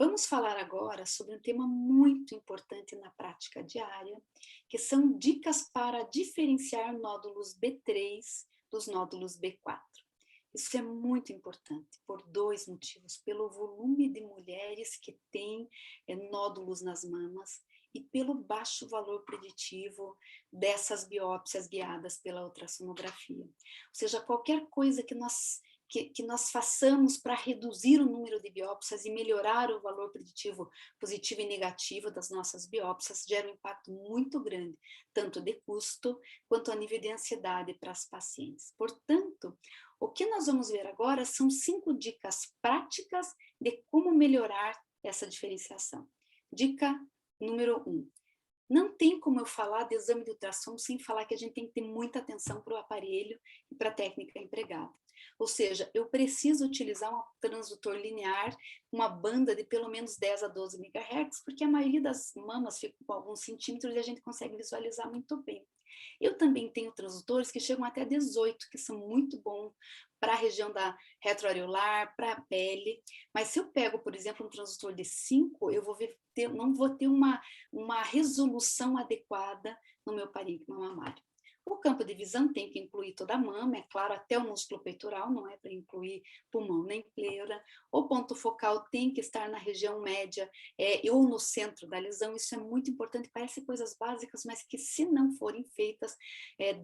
Vamos falar agora sobre um tema muito importante na prática diária, que são dicas para diferenciar nódulos B3 dos nódulos B4. Isso é muito importante por dois motivos: pelo volume de mulheres que têm nódulos nas mamas e pelo baixo valor preditivo dessas biópsias guiadas pela ultrassonografia. Ou seja, qualquer coisa que nós façamos para reduzir o número de biópsias e melhorar o valor preditivo positivo e negativo das nossas biópsias gera um impacto muito grande, tanto de custo quanto a nível de ansiedade para as pacientes. Portanto, o que nós vamos ver agora são 5 dicas práticas de como melhorar essa diferenciação. Dica número 1. Não tem como eu falar de exame de ultrassom sem falar que a gente tem que ter muita atenção para o aparelho e para a técnica empregada. Ou seja, eu preciso utilizar um transdutor linear, uma banda de pelo menos 10 a 12 MHz, porque a maioria das mamas fica com alguns centímetros e a gente consegue visualizar muito bem. Eu também tenho transdutores que chegam até 18, que são muito bons para a região da retroareolar, para a pele, mas se eu pego, por exemplo, um transdutor de 5, eu não vou ter uma resolução adequada no meu parênquima mamário. O campo de visão tem que incluir toda a mama, é claro, até o músculo peitoral, não é para incluir pulmão nem pleura. O ponto focal tem que estar na região média ou no centro da lesão. Isso é muito importante, parece coisas básicas, mas que se não forem feitas,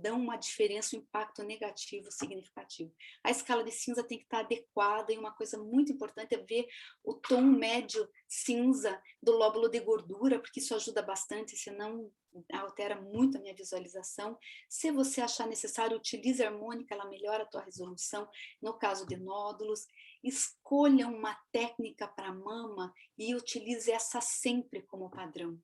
dão uma diferença, um impacto negativo significativo. A escala de cinza tem que estar adequada e uma coisa muito importante é ver o tom médio cinza do lóbulo de gordura, porque isso ajuda bastante, senão altera muito a minha visualização. Se você achar necessário, utilize a harmônica, ela melhora a tua resolução. No caso de nódulos, escolha uma técnica para mama e utilize essa sempre como padrão.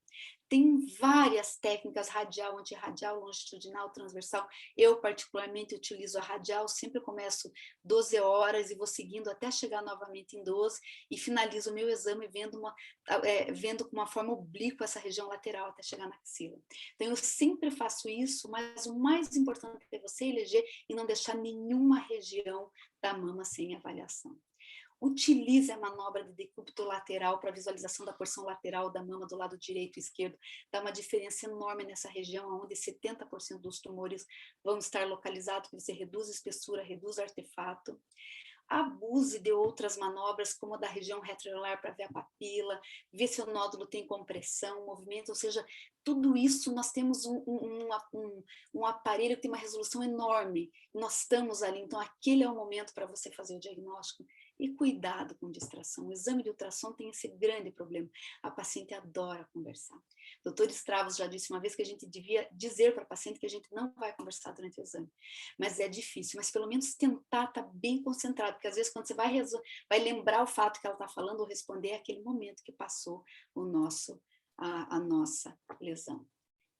Tem várias técnicas, radial, antirradial, longitudinal, transversal. Eu, particularmente, utilizo a radial, sempre começo 12 horas e vou seguindo até chegar novamente em 12 e finalizo o meu exame vendo com uma forma oblíqua essa região lateral até chegar na axila. Então, eu sempre faço isso, mas o mais importante é você eleger e não deixar nenhuma região da mama sem avaliação. Utilize a manobra de decúbito lateral para visualização da porção lateral da mama do lado direito e esquerdo. Dá uma diferença enorme nessa região, onde 70% dos tumores vão estar localizados, porque você reduz a espessura, reduz o artefato. Abuse de outras manobras, como a da região retroareolar para ver a papila, ver se o nódulo tem compressão, movimento, ou seja, tudo isso nós temos um aparelho que tem uma resolução enorme, nós estamos ali, então aquele é o momento para você fazer o diagnóstico. E cuidado com distração, o exame de ultrassom tem esse grande problema, a paciente adora conversar. O doutor Stravos já disse uma vez que a gente devia dizer para a paciente que a gente não vai conversar durante o exame, mas é difícil, mas pelo menos tentar estar bem concentrado, porque às vezes quando você vai lembrar o fato que ela está falando ou responder é aquele momento que passou a nossa lesão.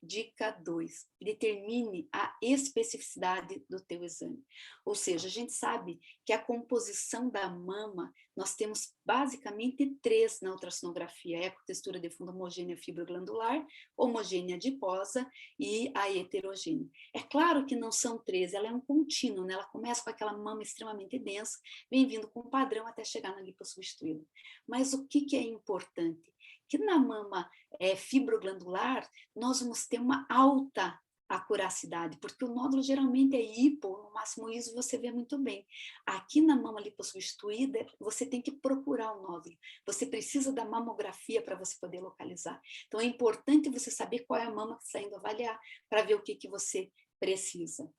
Dica 2, determine a especificidade do teu exame. Ou seja, a gente sabe que a composição da mama, nós temos basicamente 3 na ultrassonografia: ecotextura de fundo homogênea fibroglandular, homogênea adiposa e a heterogênea. É claro que não são 3, ela é um contínuo, né? Ela começa com aquela mama extremamente densa, vem vindo com um padrão até chegar na lipossubstituída. Mas o que é importante? Que na mama fibroglandular, nós vamos ter uma alta acuracidade, porque o nódulo geralmente é hipo, no máximo ISO você vê muito bem. Aqui na mama lipossubstituída, você tem que procurar o nódulo, você precisa da mamografia para você poder localizar. Então é importante você saber qual é a mama que está indo avaliar, para ver o que você precisa.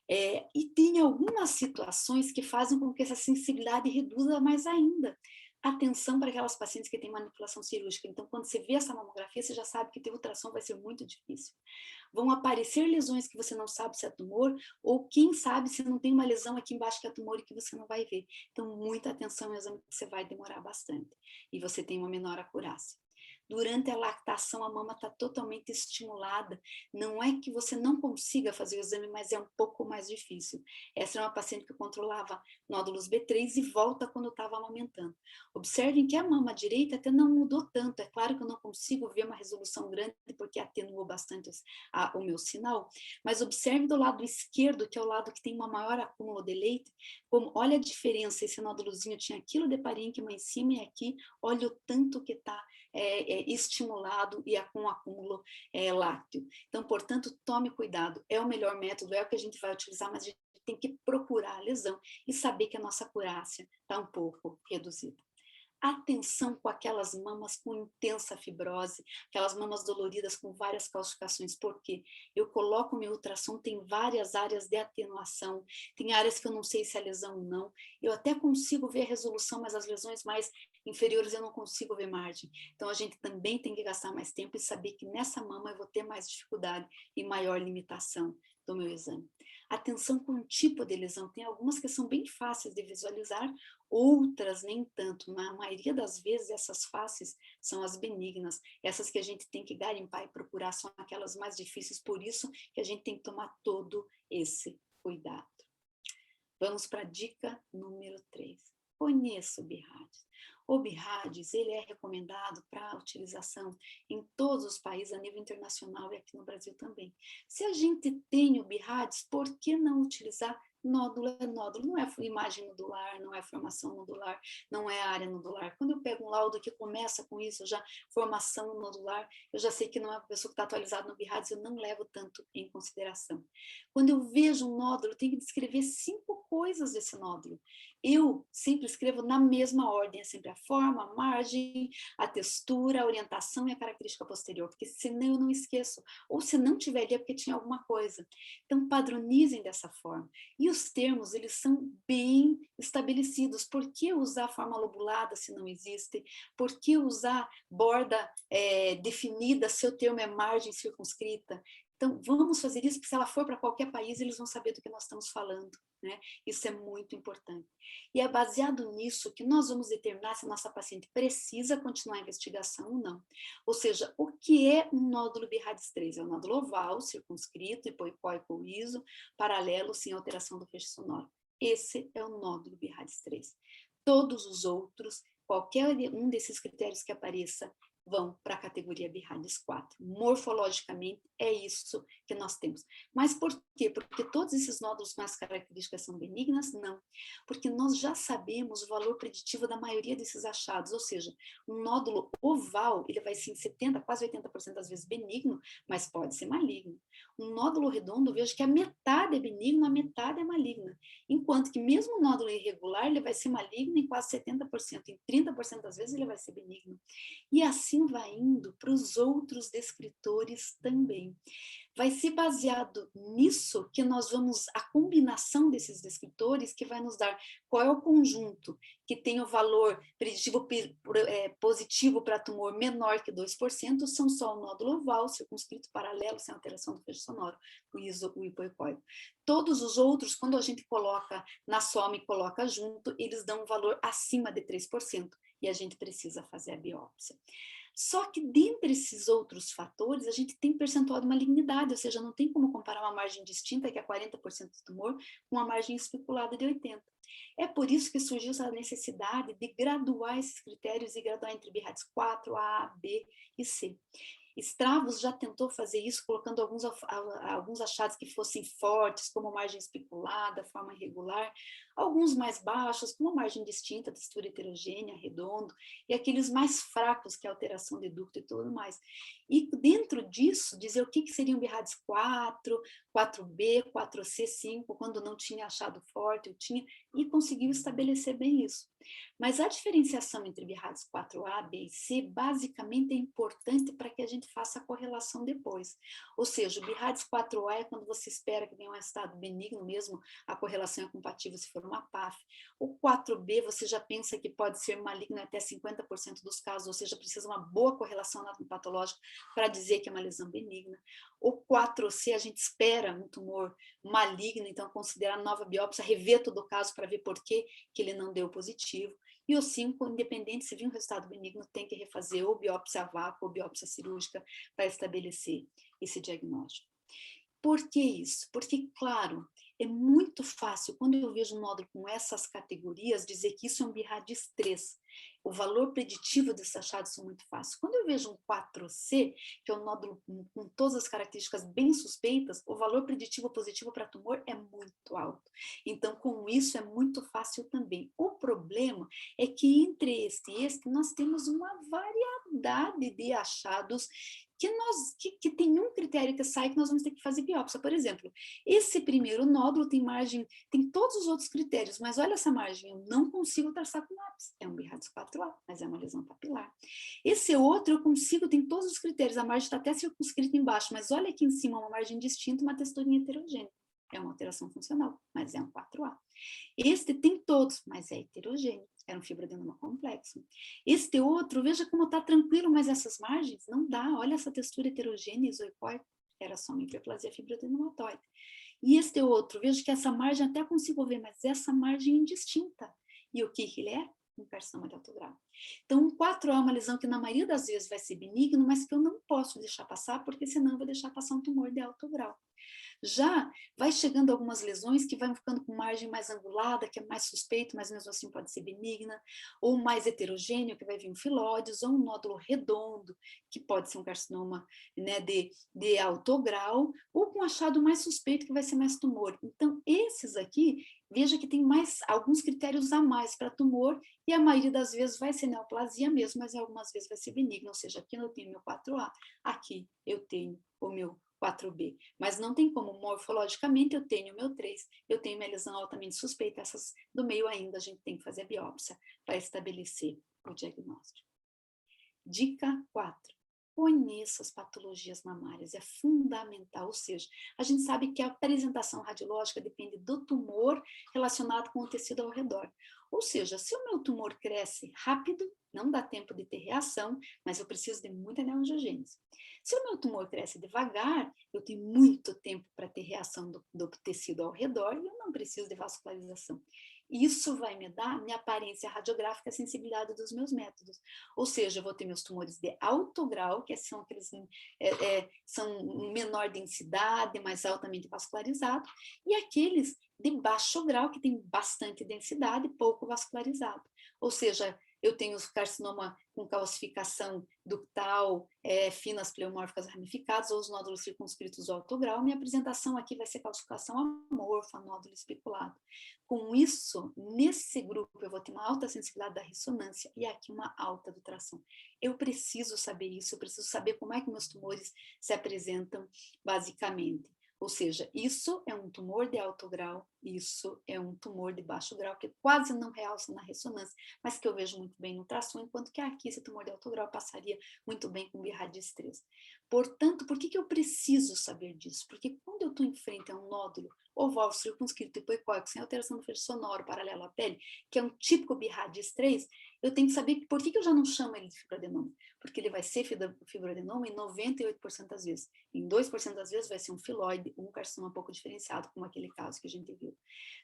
E tem algumas situações que fazem com que essa sensibilidade reduza mais ainda. Atenção para aquelas pacientes que têm manipulação cirúrgica. Então, quando você vê essa mamografia, você já sabe que ter ultrassom vai ser muito difícil. Vão aparecer lesões que você não sabe se é tumor, ou quem sabe se não tem uma lesão aqui embaixo que é tumor e que você não vai ver. Então, muita atenção ao exame, que você vai demorar bastante. E você tem uma menor acurácia. Durante a lactação, a mama está totalmente estimulada. Não é que você não consiga fazer o exame, mas é um pouco mais difícil. Essa é uma paciente que controlava nódulos B3 e volta quando estava amamentando. Observem que a mama direita até não mudou tanto. É claro que eu não consigo ver uma resolução grande, porque atenuou bastante o meu sinal, mas observe do lado esquerdo, que é o lado que tem uma maior acúmulo de leite, como, olha a diferença, esse nódulozinho tinha aquilo de parênquima em cima e aqui, olha o tanto que está estimulado e com acúmulo lácteo. Então, portanto, tome cuidado, é o melhor método, é o que a gente vai utilizar, mas a gente tem que procurar a lesão e saber que a nossa acurácia está um pouco reduzida. Atenção com aquelas mamas com intensa fibrose, aquelas mamas doloridas com várias calcificações, porque eu coloco meu ultrassom, tem várias áreas de atenuação, tem áreas que eu não sei se é lesão ou não, eu até consigo ver a resolução, mas as lesões mais inferiores eu não consigo ver margem. Então a gente também tem que gastar mais tempo e saber que nessa mama eu vou ter mais dificuldade e maior limitação do meu exame. Atenção com o tipo de lesão, tem algumas que são bem fáceis de visualizar, outras nem tanto. Na maioria das vezes essas faces são as benignas, essas que a gente tem que garimpar e procurar são aquelas mais difíceis, por isso que a gente tem que tomar todo esse cuidado. Vamos para a dica número 3. Conheça o BIRADS. O BIRADS, ele é recomendado para utilização em todos os países, a nível internacional e aqui no Brasil também. Se a gente tem o BIRADS, por que não utilizar? Nódulo é nódulo, não é imagem nodular, não é formação nodular, não é área nodular. Quando eu pego um laudo que começa com isso, já formação nodular, eu já sei que não é uma pessoa que está atualizada no BIRADS, eu não levo tanto em consideração. Quando eu vejo um nódulo, eu tenho que descrever 5 coisas desse nódulo. Eu sempre escrevo na mesma ordem, é sempre a forma, a margem, a textura, a orientação e a característica posterior, porque senão eu não esqueço. Ou se não tiver ali é porque tinha alguma coisa. Então, padronizem dessa forma. E os termos, eles são bem estabelecidos. Por que usar forma lobulada se não existe? Por que usar borda definida se o termo é margem circunscrita? Então, vamos fazer isso, porque se ela for para qualquer país, eles vão saber do que nós estamos falando, né? Isso é muito importante. E é baseado nisso que nós vamos determinar se a nossa paciente precisa continuar a investigação ou não. Ou seja, o que é um nódulo BIRADS 3? É um nódulo oval, circunscrito, hipoicóico ou liso, paralelo, sem alteração do feixe sonoro. Esse é o nódulo BIRADS 3. Todos os outros, qualquer um desses critérios que apareça, vão para a categoria BIRADS 4. Morfologicamente, é isso que nós temos. Mas por quê? Porque todos esses nódulos com as características são benignas? Não. Porque nós já sabemos o valor preditivo da maioria desses achados, ou seja, um nódulo oval, ele vai ser em 70%, quase 80% das vezes benigno, mas pode ser maligno. Um nódulo redondo, veja que a metade é benigno, a metade é maligna. Enquanto que mesmo um nódulo irregular, ele vai ser maligno em quase 70%, em 30% das vezes ele vai ser benigno. E assim vai indo para os outros descritores também. Vai ser baseado nisso que nós vamos, a combinação desses descritores que vai nos dar qual é o conjunto que tem o valor preditivo positivo para tumor menor que 2%, são só o nódulo oval, circunscrito, paralelo, sem alteração do feixe sonoro, o hipoicóico. Todos os outros, quando a gente coloca na soma e coloca junto, eles dão um valor acima de 3%, e a gente precisa fazer a biópsia. Só que dentre esses outros fatores, a gente tem percentual de malignidade, ou seja, não tem como comparar uma margem distinta, que é 40% do tumor, com uma margem especulada de 80%. É por isso que surgiu essa necessidade de graduar esses critérios e graduar entre BIRADS 4, A, B e C. Stravos já tentou fazer isso, colocando alguns achados que fossem fortes, como margem especulada, forma irregular, alguns mais baixos, como margem distinta, textura heterogênea, redondo, e aqueles mais fracos, que é a alteração de ducto e tudo mais. E dentro disso, dizer o que seriam BIRADS 4, 4B, 4C, 5, quando não tinha achado forte, eu tinha, e conseguiu estabelecer bem isso. Mas a diferenciação entre BIRADS 4A, B e C, basicamente é importante para que a gente faça a correlação depois. Ou seja, o BIRADS 4A é quando você espera que tenha um estado benigno mesmo, a correlação é compatível se for uma PAF. O 4B, você já pensa que pode ser maligno até 50% dos casos, ou seja, precisa uma boa correlação anatomopatológica para dizer que é uma lesão benigna. O 4C, a gente espera um tumor maligno, então considerar nova biópsia, rever todo o caso para ver por que ele não deu positivo. E o 5, independente se vir um resultado benigno, tem que refazer ou biópsia a vácuo ou biópsia cirúrgica para estabelecer esse diagnóstico. Por que isso? Porque, claro, é muito fácil, quando eu vejo um nódulo com essas categorias, dizer que isso é um BIRADS 3. O valor preditivo desses achados são muito fáceis. Quando eu vejo um 4C, que é um nódulo com todas as características bem suspeitas, o valor preditivo positivo para tumor é muito alto. Então, com isso, é muito fácil também. O problema é que entre este e este, nós temos uma variedade de achados que tem um critério que sai que nós vamos ter que fazer biópsia. Por exemplo, esse primeiro nódulo tem margem, tem todos os outros critérios, mas olha essa margem, eu não consigo traçar com lápis. É um BIRADS 4A, mas é uma lesão papilar. Esse outro eu consigo, tem todos os critérios, a margem está até circunscrita embaixo, mas olha aqui em cima uma margem distinta, uma texturinha heterogênea. É uma alteração funcional, mas é um 4A. Este tem todos, mas é heterogêneo. Era um fibroadenoma complexo. Este outro, veja como está tranquilo, mas essas margens, não dá. Olha essa textura heterogênea, isoipóide, era só uma hiperplasia fibroadenomatoide. E este outro, veja que essa margem até consigo ver, mas essa margem é indistinta. E o que ele é? Um carcinoma de alto grau. Então, um 4A é uma lesão que na maioria das vezes vai ser benigno, mas que eu não posso deixar passar, porque senão eu vou deixar passar um tumor de alto grau. Já vai chegando algumas lesões que vão ficando com margem mais angulada, que é mais suspeito, mas mesmo assim pode ser benigna, ou mais heterogêneo, que vai vir um filóides, ou um nódulo redondo, que pode ser um carcinoma, né, de alto grau, ou com achado mais suspeito, que vai ser mais tumor. Então, esses aqui, veja que tem mais alguns critérios a mais para tumor, e a maioria das vezes vai ser neoplasia mesmo, mas algumas vezes vai ser benigno, ou seja, aqui eu tenho meu 4A, aqui eu tenho o meu 4B, mas não tem como, morfologicamente eu tenho o meu 3, eu tenho uma lesão altamente suspeita, essas do meio ainda a gente tem que fazer a biópsia para estabelecer o diagnóstico. Dica 4. Conheça as patologias mamárias, é fundamental, ou seja, a gente sabe que a apresentação radiológica depende do tumor relacionado com o tecido ao redor. Ou seja, se o meu tumor cresce rápido, não dá tempo de ter reação, mas eu preciso de muita neoangiogênese. Se o meu tumor cresce devagar, eu tenho muito tempo para ter reação do tecido ao redor e eu não preciso de vascularização. Isso vai me dar minha aparência radiográfica, a sensibilidade dos meus métodos. Ou seja, eu vou ter meus tumores de alto grau, que são aqueles são menor densidade, mais altamente vascularizado, e aqueles de baixo grau, que tem bastante densidade, pouco vascularizado. Ou seja, eu tenho carcinoma com calcificação ductal, finas pleomórficas ramificadas, ou os nódulos circunscritos do alto grau. Minha apresentação aqui vai ser calcificação amorfa, nódulo especulado. Com isso, nesse grupo, eu vou ter uma alta sensibilidade da ressonância e aqui uma alta do tração. Eu preciso saber isso, eu preciso saber como é que meus tumores se apresentam basicamente. Ou seja, isso é um tumor de alto grau, isso é um tumor de baixo grau, que quase não realça na ressonância, mas que eu vejo muito bem no ultrassom, enquanto que aqui esse tumor de alto grau passaria muito bem com BIRADS 3. Portanto, por que eu preciso saber disso? Porque quando eu estou em frente a um nódulo oval circunscrito hipoicóico, sem alteração do feixe sonoro paralelo à pele, que é um típico BIRADS 3, eu tenho que saber por que eu já não chamo ele de fibroadenoma. Porque ele vai ser fibroadenoma em 98% das vezes. Em 2% das vezes vai ser um filóide, um carcinoma pouco diferenciado, como aquele caso que a gente viu.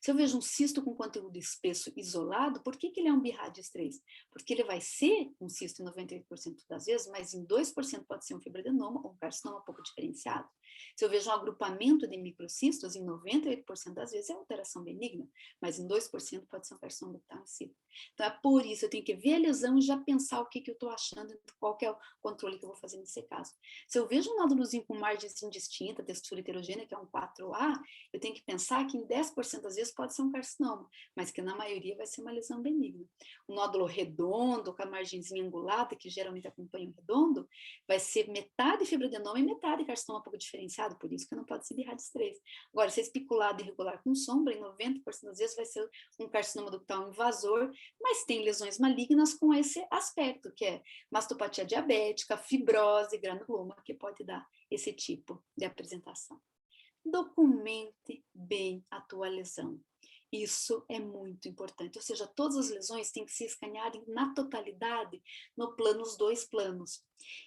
Se eu vejo um cisto com conteúdo espesso isolado, por que ele é um BIRADS 3? Porque ele vai ser um cisto em 98% das vezes, mas em 2% pode ser um fibroadenoma ou um carcinoma pouco diferenciado. Se eu vejo um agrupamento de microcistos, em 98% das vezes é alteração benigna, mas em 2% pode ser um carcinoma ductal em si. Então é por isso, eu tenho que ver a lesão e já pensar o que eu estou achando, qual que é o controle que eu vou fazer nesse caso. Se eu vejo um nódulozinho com margem indistinta, textura heterogênea, que é um 4A, eu tenho que pensar que em 10% das vezes pode ser um carcinoma, mas que na maioria vai ser uma lesão benigna. Um nódulo redondo, com a margenzinha angulada, que geralmente acompanha o redondo, vai ser metade fibroadenoma e metade carcinoma pouco diferenciado, por isso que não pode ser BIRADS 3. Agora, se é especulado e irregular com sombra, em 90% das vezes vai ser um carcinoma ductal invasor, mas tem lesões malignas com esse aspecto, que é mastopatia diabética, fibrose, granuloma, que pode dar esse tipo de apresentação. Documente bem a tua lesão. Isso é muito importante, ou seja, todas as lesões têm que se escanearem na totalidade nos dois planos.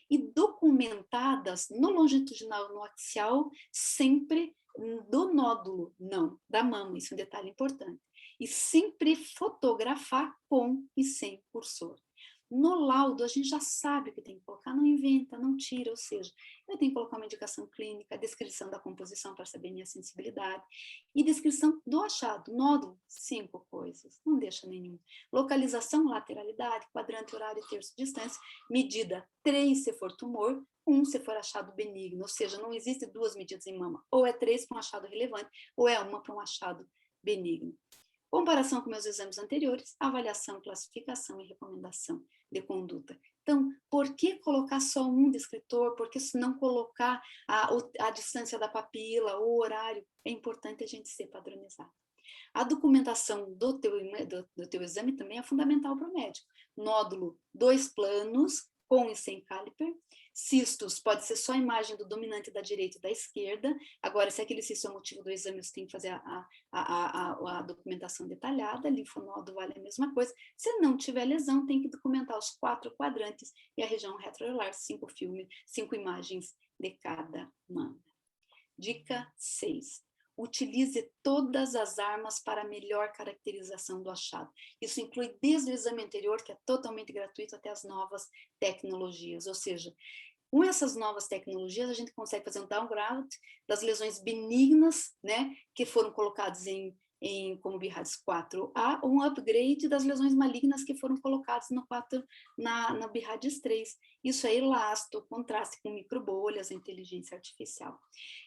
E documentadas no longitudinal e no axial, sempre do nódulo, não da mama, isso é um detalhe importante. E sempre fotografar com e sem cursor. No laudo, a gente já sabe o que tem que colocar, não inventa, não tira, ou seja, eu tenho que colocar uma indicação clínica, descrição da composição para saber minha sensibilidade, e descrição do achado, nódulo, 5 coisas, não deixa nenhum. Localização, lateralidade, quadrante, horário, terço, distância, medida 3 se for tumor, 1 se for achado benigno, ou seja, não existe 2 medidas em mama, ou é 3 para um achado relevante, ou é 1 para um achado benigno. Comparação com meus exames anteriores, avaliação, classificação e recomendação de conduta. Então, por que colocar só um descritor? Por que não colocar a distância da papila, o horário? É importante a gente ser padronizado. A documentação do teu exame também é fundamental para o médico. Nódulo, 2 planos, com e sem caliper. Cistos, pode ser só a imagem do dominante da direita e da esquerda. Agora, se aquele cisto é o motivo do exame, você tem que fazer a documentação detalhada. Linfonodo vale a mesma coisa. Se não tiver lesão, tem que documentar os 4 quadrantes e a região retroauricular, 5 imagens de cada mama. Dica 6. Utilize todas as armas para melhor caracterização do achado. Isso inclui desde o exame anterior, que é totalmente gratuito, até as novas tecnologias. Ou seja, com essas novas tecnologias, a gente consegue fazer um downgrade das lesões benignas, né, que foram colocadas como BIRADS 4A, ou um upgrade das lesões malignas que foram colocadas na BIRADS 3. Isso é elasto, contraste com microbolhas, a inteligência artificial.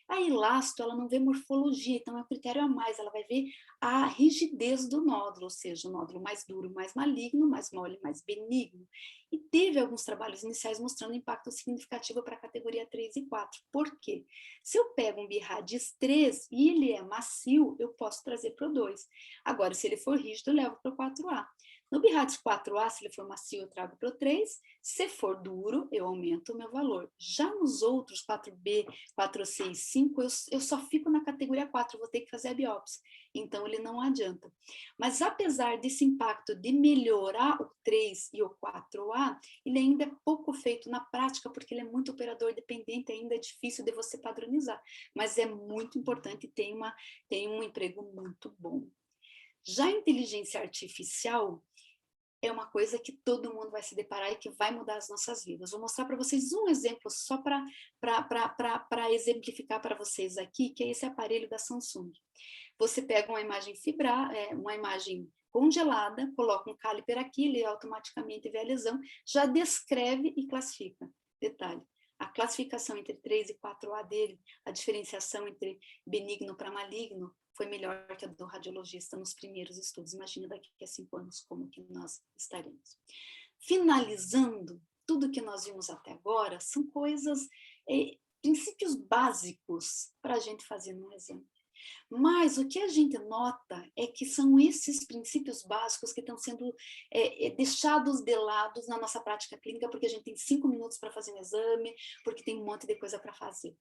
A elasto, ela não vê morfologia, então é um critério a mais, ela vai ver a rigidez do nódulo, ou seja, o nódulo mais duro, mais maligno, mais mole, mais benigno. E teve alguns trabalhos iniciais mostrando impacto significativo para a categoria 3 e 4. Por quê? Se eu pego um BIRADS 3 e ele é macio, eu posso trazer para o 2. Agora, se ele for rígido, eu levo para o 4A. No BIRADS 4A, se ele for macio, eu trago para o 3. Se for duro, eu aumento o meu valor. Já nos outros 4B, 4C e 5, eu só fico na categoria 4, vou ter que fazer a biópsia. Então, ele não adianta. Mas, apesar desse impacto de melhorar o 3 e o 4A, ele ainda é pouco feito na prática, porque ele é muito operador dependente, ainda é difícil de você padronizar. Mas é muito importante e tem um emprego muito bom. Já a inteligência artificial é uma coisa que todo mundo vai se deparar e que vai mudar as nossas vidas. Vou mostrar para vocês um exemplo só para exemplificar para vocês aqui, que é esse aparelho da Samsung. Você pega uma imagem uma imagem congelada, coloca um caliper aqui, ele automaticamente vê a lesão, já descreve e classifica. Detalhe, a classificação entre 3 e 4A dele, a diferenciação entre benigno para maligno, foi melhor que a do radiologista nos primeiros estudos. Imagina daqui a 5 anos como que nós estaremos. Finalizando, tudo que nós vimos até agora são coisas, princípios básicos para a gente fazer no exame. Mas o que a gente nota é que são esses princípios básicos que estão sendo deixados de lado na nossa prática clínica, porque a gente tem 5 minutos para fazer um exame, porque tem um monte de coisa para fazer.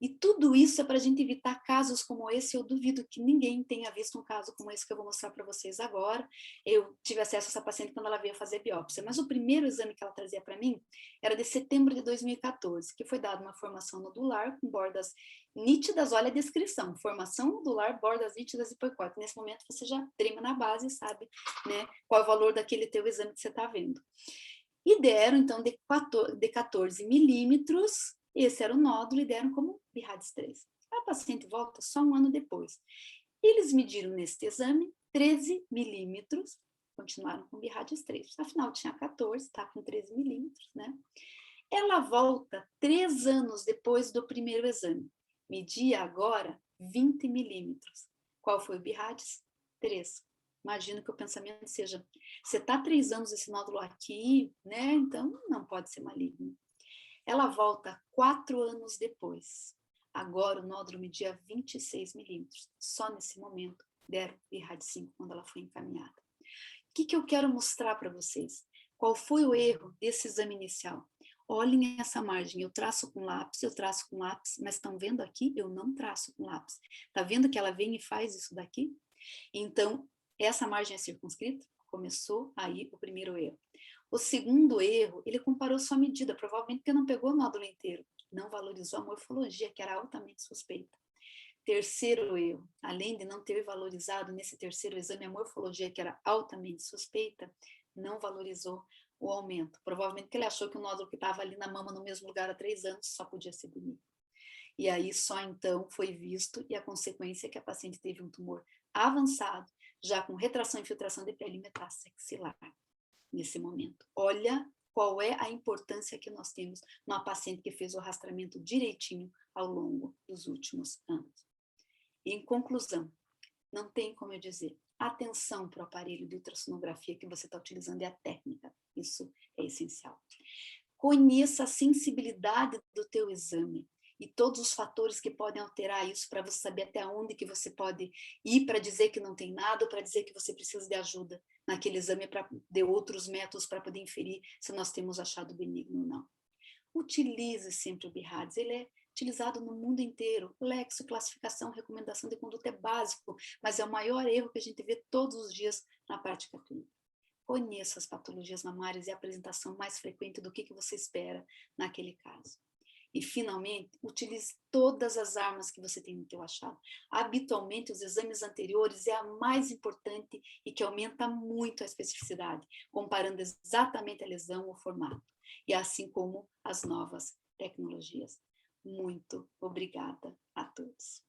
E tudo isso é para a gente evitar casos como esse. Eu duvido que ninguém tenha visto um caso como esse que eu vou mostrar para vocês agora. Eu tive acesso a essa paciente quando ela veio fazer biópsia, mas o primeiro exame que ela trazia para mim era de setembro de 2014, que foi dada uma formação nodular com bordas nítidas. Olha a descrição: formação nodular, bordas nítidas e hipoicóide. Nesse momento você já trema na base e sabe, né, qual é o valor daquele teu exame que você está vendo. E deram, então, de 14 milímetros, esse era o nódulo, e deram como BIRADS 3. A paciente volta só um ano depois. Eles mediram neste exame 13 milímetros, continuaram com BIRADS 3. Afinal, tinha 14, está com 13 milímetros, né? Ela volta 3 anos depois do primeiro exame. Media agora 20 milímetros. Qual foi o BIRADS? 3. Imagino que o pensamento seja, você está 3 anos esse nódulo aqui, né? Então não pode ser maligno. Ela volta 4 anos depois. Agora o nódulo media 26 milímetros. Só nesse momento deram BIRADS 5 quando ela foi encaminhada. O que eu quero mostrar para vocês? Qual foi o erro desse exame inicial? Olhem essa margem, eu traço com lápis, mas estão vendo aqui? Eu não traço com lápis. Tá vendo que ela vem e faz isso daqui? Então, essa margem é circunscrita? Começou aí o primeiro erro. O segundo erro, ele comparou sua medida, provavelmente porque não pegou o nódulo inteiro, não valorizou a morfologia, que era altamente suspeita. Terceiro erro, além de não ter valorizado nesse terceiro exame a morfologia, que era altamente suspeita, não valorizou o aumento. Provavelmente que ele achou que o nódulo que estava ali na mama no mesmo lugar há 3 anos só podia ser benigno. E aí só então foi visto, e a consequência é que a paciente teve um tumor avançado, já com retração e infiltração de pele e metástase axilar, nesse momento. Olha qual é a importância que nós temos numa paciente que fez o rastreamento direitinho ao longo dos últimos anos. Em conclusão, não tem como eu dizer, atenção para o aparelho de ultrassonografia que você está utilizando e a técnica, isso é essencial. Conheça a sensibilidade do teu exame e todos os fatores que podem alterar isso para você saber até onde que você pode ir para dizer que não tem nada ou para dizer que você precisa de ajuda naquele exame para de outros métodos para poder inferir se nós temos achado benigno ou não. Utilize sempre o BIRADS, ele é utilizado no mundo inteiro. Lexo, classificação, recomendação de conduta é básico, mas é o maior erro que a gente vê todos os dias na prática clínica. Conheça as patologias mamárias e a apresentação mais frequente do que você espera naquele caso. E, finalmente, utilize todas as armas que você tem no teu achado. Habitualmente, os exames anteriores é a mais importante e que aumenta muito a especificidade, comparando exatamente a lesão ou formato. E assim como as novas tecnologias. Muito obrigada a todos.